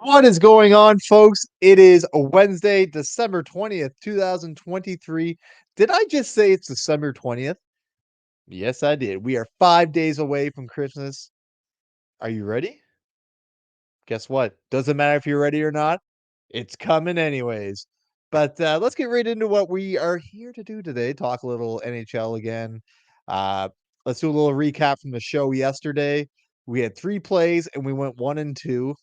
What is going on, folks? It is a Wednesday, December 20th, 2023. Did I just say it's December 20th? Yes, I did. We are 5 days away from Christmas. Are you ready? Guess what? Doesn't matter if you're ready or not. It's coming anyways. But let's get right into what we are here to do today. Talk a little NHL again. Uh, let's do a little recap from the show yesterday. We had 3 plays and we went 1-2.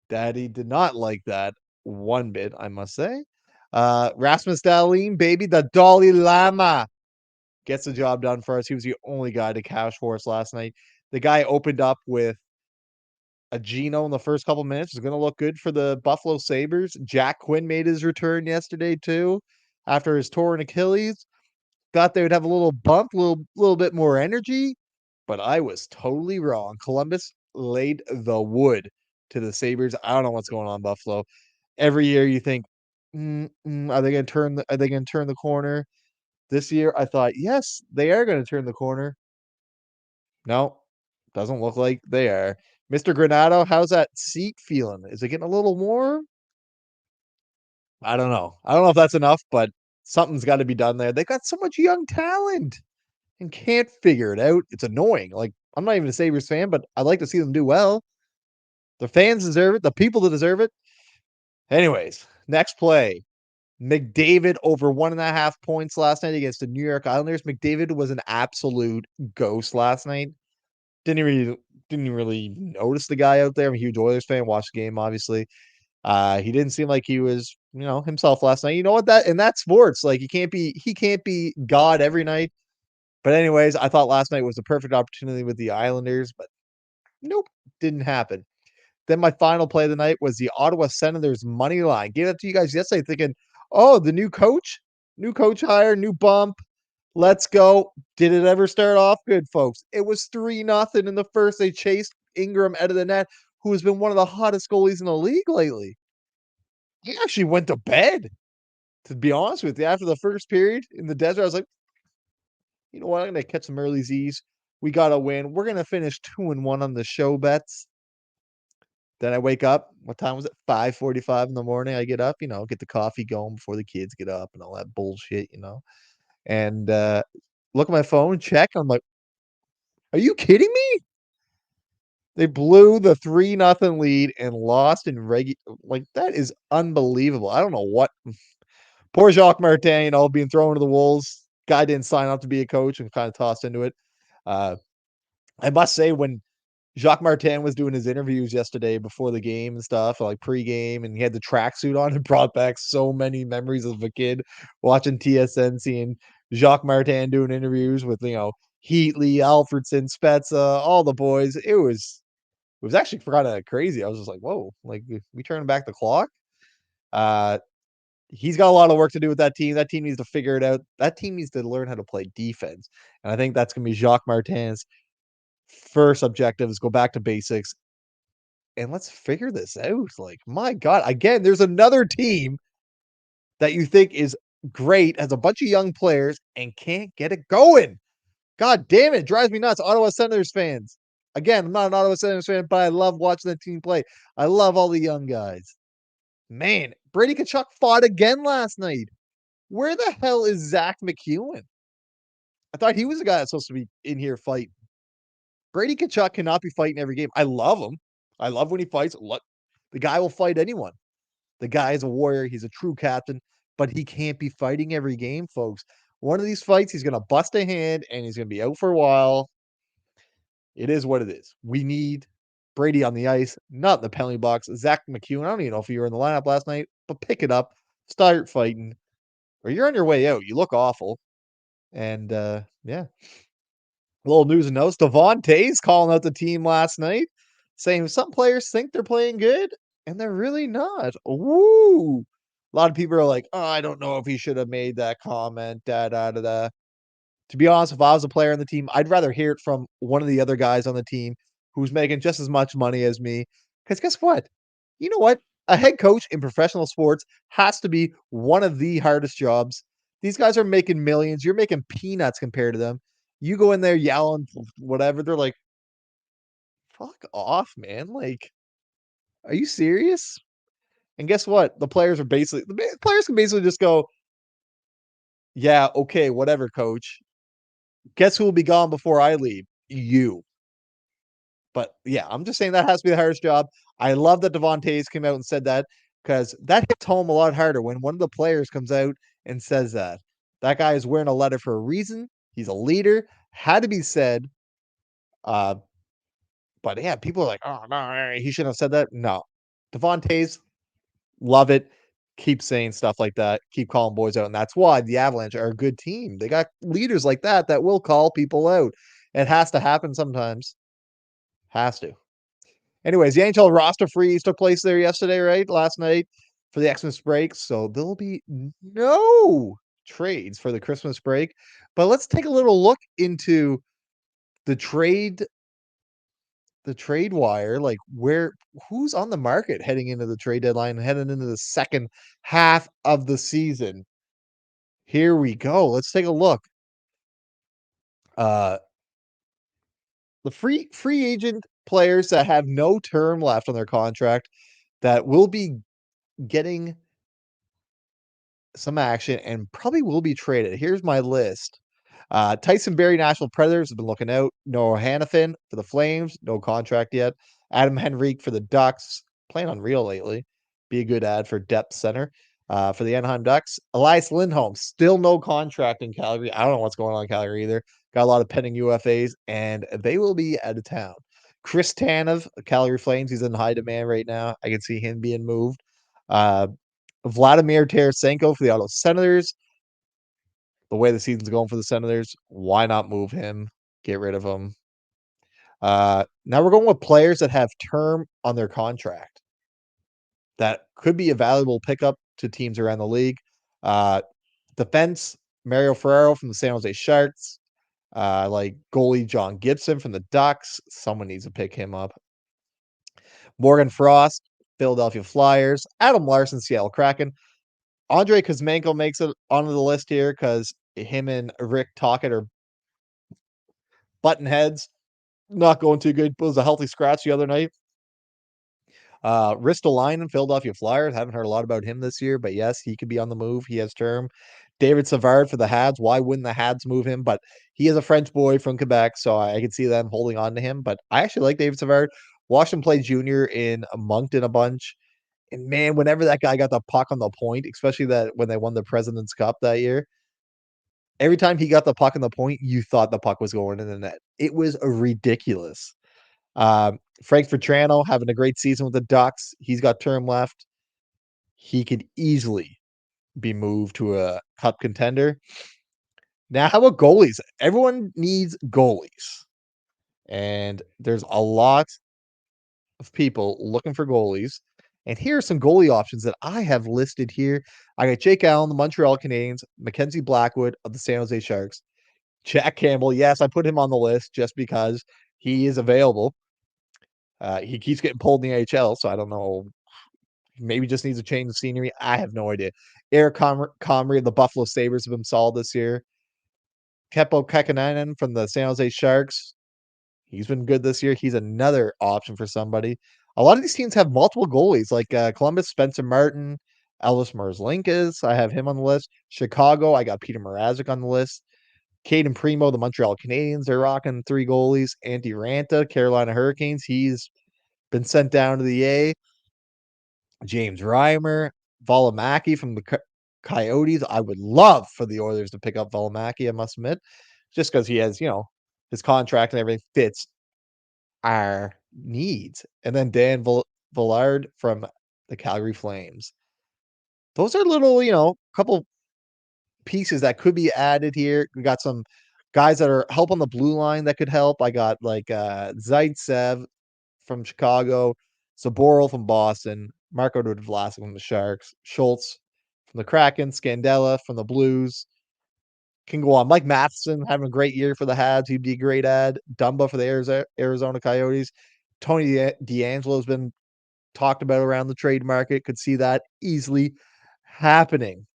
Daddy did not like that one bit, I must say. Rasmus Dahlin, baby, the Dalai Lama gets the job done for us. He was the only guy to cash for us last night. The guy opened up with a Geno in the first couple minutes. Is going to look good for the Buffalo Sabres. Jack Quinn made his return yesterday, too, after his torn Achilles. Thought they would have a little bump, little bit more energy, but I was totally wrong. Columbus laid the wood to the Sabres. I don't know what's going on, Buffalo. Every year you think, are they going to turn the corner? This year I thought, yes, they are going to turn the corner. No, doesn't look like they are. Mr. Granado, how's that seat feeling? Is it getting a little warm? I don't know. I don't know if that's enough, but something's got to be done there. They got so much young talent and can't figure it out. It's annoying. Like, I'm not even a Sabres fan, but I'd like to see them do well. The fans deserve it. The people that deserve it. Anyways, next play. McDavid over 1.5 points last night against the New York Islanders. McDavid was an absolute ghost last night. Didn't really didn't really notice the guy out there. I'm a huge Oilers fan. Watched the game, obviously. He didn't seem like he was, himself last night. You know what? That's sports. Like he can't be God every night. But anyways, I thought last night was the perfect opportunity with the Islanders, but nope, didn't happen. Then my final play of the night was the Ottawa Senators money line. Gave it to you guys yesterday thinking, oh, the new coach hire, new bump. Let's go. Did it ever start off good, folks? It was 3-0 in the first. They chased Ingram out of the net, who has been one of the hottest goalies in the league lately. He actually went to bed, to be honest with you. After the first period in the desert, I was like, you know what? I'm going to catch some early Z's. We got to win. We're going to finish 2-1 on the show bets. Then I wake up. What time was it? 5:45 in the morning. I get up, get the coffee going before the kids get up and all that bullshit. And look at my phone, check. I'm like, are you kidding me? They blew the 3-0 lead and lost in like that is unbelievable. I don't know what poor Jacques Martin, being thrown to the wolves. Guy didn't sign up to be a coach and kind of tossed into it. Uh, I must say, when Jacques Martin was doing his interviews yesterday before the game and stuff, like pregame, and he had the tracksuit on, it brought back so many memories of a kid watching TSN, seeing Jacques Martin doing interviews with, Heatley, Alfredson, Spezza, all the boys. It was actually kind of crazy. I was just like, whoa, like we turning back the clock. Uh, he's got a lot of work to do with that team. That team needs to figure it out. That team needs to learn how to play defense. And I think that's going to be Jacques Martin's first objective is go back to basics and let's figure this out. Like, my God, again, there's another team that you think is great, has a bunch of young players, and can't get it going. God damn it, drives me nuts. Ottawa Senators fans. Again, I'm not an Ottawa Senators fan, but I love watching the team play. I love all the young guys. Man, Brady Tkachuk fought again last night. Where the hell is Zach McEwen? I thought he was the guy that's supposed to be in here fighting. Brady Tkachuk cannot be fighting every game. I love him. I love when he fights. Look, the guy will fight anyone. The guy is a warrior. He's a true captain, but he can't be fighting every game, folks. One of these fights, he's going to bust a hand and he's going to be out for a while. It is what it is. We need Brady on the ice, not in the penalty box. Zach McEwen, I don't even know if you were in the lineup last night, but pick it up, start fighting, or you're on your way out. You look awful. And yeah, a little news and notes. Devon Tays calling out the team last night, saying some players think they're playing good, and they're really not. Woo! A lot of people are like, "Oh, I don't know if he should have made that comment." Da da da da. To be honest, if I was a player on the team, I'd rather hear it from one of the other guys on the team who's making just as much money as me. Because guess what? You know what? A head coach in professional sports has to be one of the hardest jobs. These guys are making millions. You're making peanuts compared to them. You go in there yelling whatever. They're like, fuck off, man. Like, Are you serious? And guess what? The players can basically just go, "Yeah, okay, whatever, coach. Guess who will be gone before I leave? You." But yeah, I'm just saying that has to be the hardest job. I love that Devon came out and said that because that hits home a lot harder when one of the players comes out and says that. That guy is wearing a letter for a reason. He's a leader. Had to be said. Uh, but yeah, people are like, "Oh no, he shouldn't have said that." No, Devon love it. Keep saying stuff like that. Keep calling boys out, and that's why the Avalanche are a good team. They got leaders like that that will call people out. It has to happen sometimes. Has to. Anyways, the NHL roster freeze took place there yesterday, right? Last night for the Xmas break. So there'll be no trades for the Christmas break. But let's take a little look into the trade wire, like who's on the market heading into the trade deadline, heading into the second half of the season. Here we go. Let's take a look. Uh the free agent players that have no term left on their contract that will be getting some action and probably will be traded. Here's my list. Tyson Berry, National Predators, have been looking out. Noah Hannafin for the Flames, no contract yet. Adam Henrique for the Ducks, playing unreal lately. Be a good ad for depth center. For the Anaheim Ducks, Elias Lindholm, still no contract in Calgary. I don't know what's going on in Calgary either. Got a lot of pending UFAs, and they will be out of town. Chris Tanev, Calgary Flames, he's in high demand right now. I can see him being moved. Uh, Vladimir Tarasenko for the Ottawa Senators. The way the season's going for the Senators, why not move him? Get rid of him. Now we're going with players that have term on their contract that could be a valuable pickup to teams around the league. Uh, Defense, Mario Ferraro from the San Jose Sharks. Like goalie John Gibson from the Ducks. Someone needs to pick him up. Morgan Frost, Philadelphia Flyers. Adam Larson, Seattle Kraken. Andre Kuzmenko makes it onto the list here because him and Rick Tocchet are button heads. Not going too good. Was a healthy scratch the other night. Ristolainen, Philadelphia Flyers. Haven't heard a lot about him this year, but yes, he could be on the move. He has term. David Savard for the Habs. Why wouldn't the Habs move him? But he is a French boy from Quebec, so I could see them holding on to him. But I actually like David Savard. Watched him play junior in Moncton a bunch. And man, whenever that guy got the puck on the point, especially that when they won the President's Cup that year, every time he got the puck on the point, you thought the puck was going in the net. It was ridiculous. Frank Vetrano having a great season with the Ducks. He's got term left. He could easily be moved to a cup contender. Now, how about goalies? Everyone needs goalies. And there's a lot of people looking for goalies. And here are some goalie options that I have listed here. I got Jake Allen, the Montreal Canadiens, Mackenzie Blackwood of the San Jose Sharks, Jack Campbell. Yes, I put him on the list just because he is available. He keeps getting pulled in the AHL, so I don't know. Maybe just needs a change of scenery. I have no idea. Eric Comrie of the Buffalo Sabres have been solid this year. Keppo Kekanainen from the San Jose Sharks. He's been good this year. He's another option for somebody. A lot of these teams have multiple goalies, like Columbus, Spencer Martin, Elvis Merzlikins. I have him on the list. Chicago, I got Peter Mrazek on the list. Caden Primo, the Montreal Canadiens, they're rocking 3 goalies. Antti Ranta, Carolina Hurricanes, he's been sent down to the A. James Reimer, Valimaki from the Coyotes. I would love for the Oilers to pick up Valimaki, I must admit, just because he has, his contract and everything fits our needs. And then Dan Villard from the Calgary Flames. Those are little, couple pieces that could be added here. We got some guys that are help on the blue line that could help. I got like Zaitsev from Chicago, Zaboral from Boston, Marco Vlasic from the Sharks, Schultz from the Kraken, Scandella from the Blues. Can go on. Mike Matheson having a great year for the Habs. He'd be a great ad. Dumba for the Arizona Coyotes. Tony DeAngelo has been talked about around the trade market. Could see that easily happening.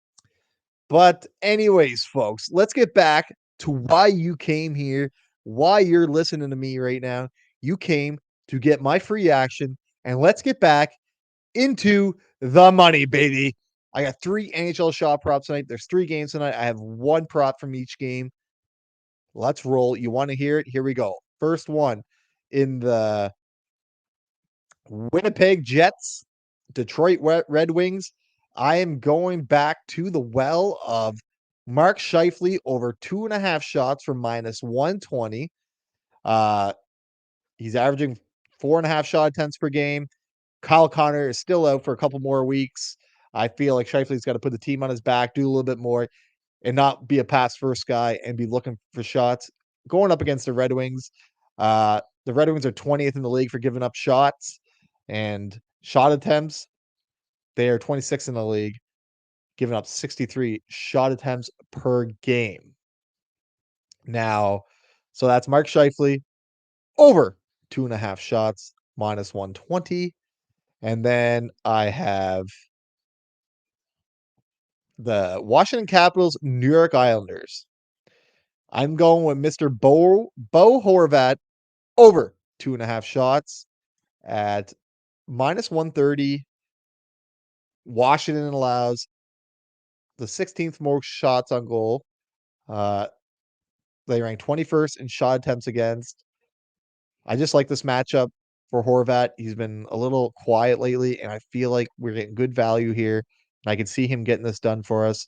But anyways, folks, let's get back to why you came here, why you're listening to me right now. You came to get my free action, and let's get back into the money, baby. I got 3 NHL shot props tonight. There's 3 games tonight. I have 1 prop from each game. Let's roll. You want to hear it? Here we go. First one in the Winnipeg Jets, Detroit Red Wings. I am going back to the well of Mark Scheifele over 2.5 shots for -120. Uh, he's averaging 4.5 shot attempts per game. Kyle Connor is still out for a couple more weeks. I feel like Scheifele's got to put the team on his back, do a little bit more, and not be a pass first guy and be looking for shots. Going up against the Red Wings, the Red Wings are 20th in the league for giving up shots and shot attempts. They are 26th in the league, giving up 63 shot attempts per game. Now, so that's Mark Scheifele over 2.5 shots, -120. And then I have the Washington Capitals, New York Islanders. I'm going with Mr. Bo Horvat over 2.5 shots at -130. Washington allows the 16th most shots on goal. They rank 21st in shot attempts against. I just like this matchup for Horvat. He's been a little quiet lately, and I feel like we're getting good value here. And I can see him getting this done for us.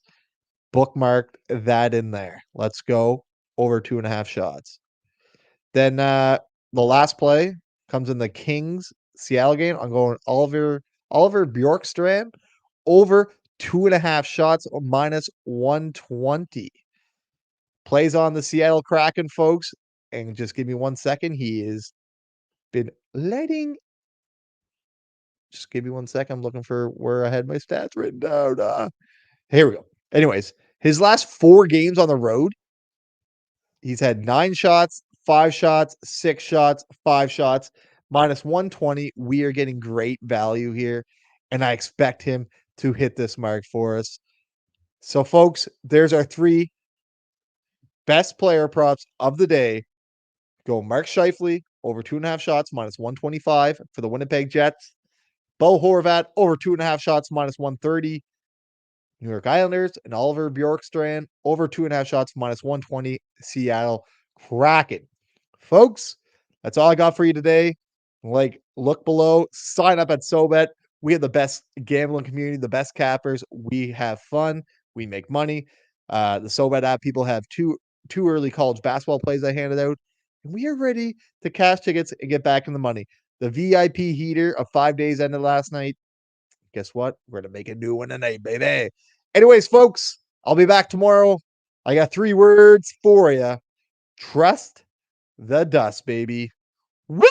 Bookmarked that in there. Let's go over 2.5 shots. Then the last play comes in the Kings Seattle game. I'm going Oliver Bjorkstrand over 2.5 shots -120. Plays on the Seattle Kraken, folks. And just give me 1 second. He has been letting. Just give me 1 second. I'm looking for where I had my stats written down. Here we go. Anyways, his last 4 games on the road, he's had 9 shots, 5 shots, 6 shots, 5 shots, -120. We are getting great value here, and I expect him to hit this mark for us. So, folks, there's our 3 best player props of the day. Go Mark Scheifele over 2.5 shots, -125 for the Winnipeg Jets. Bo Horvat over 2.5 shots, -130. New York Islanders and Oliver Bjorkstrand over 2.5 shots, -120. Seattle Kraken. Folks, that's all I got for you today. Like, look below, sign up at SoBet. We have the best gambling community, the best cappers. We have fun. We make money. The SoBet app, people have two early college basketball plays I handed out. And we are ready to cash tickets and get back in the money. The VIP heater of 5 days ended last night. Guess what? We're going to make a new one tonight, baby. Anyways, folks, I'll be back tomorrow. I got 3 words for you. Trust the dust, baby. Woo!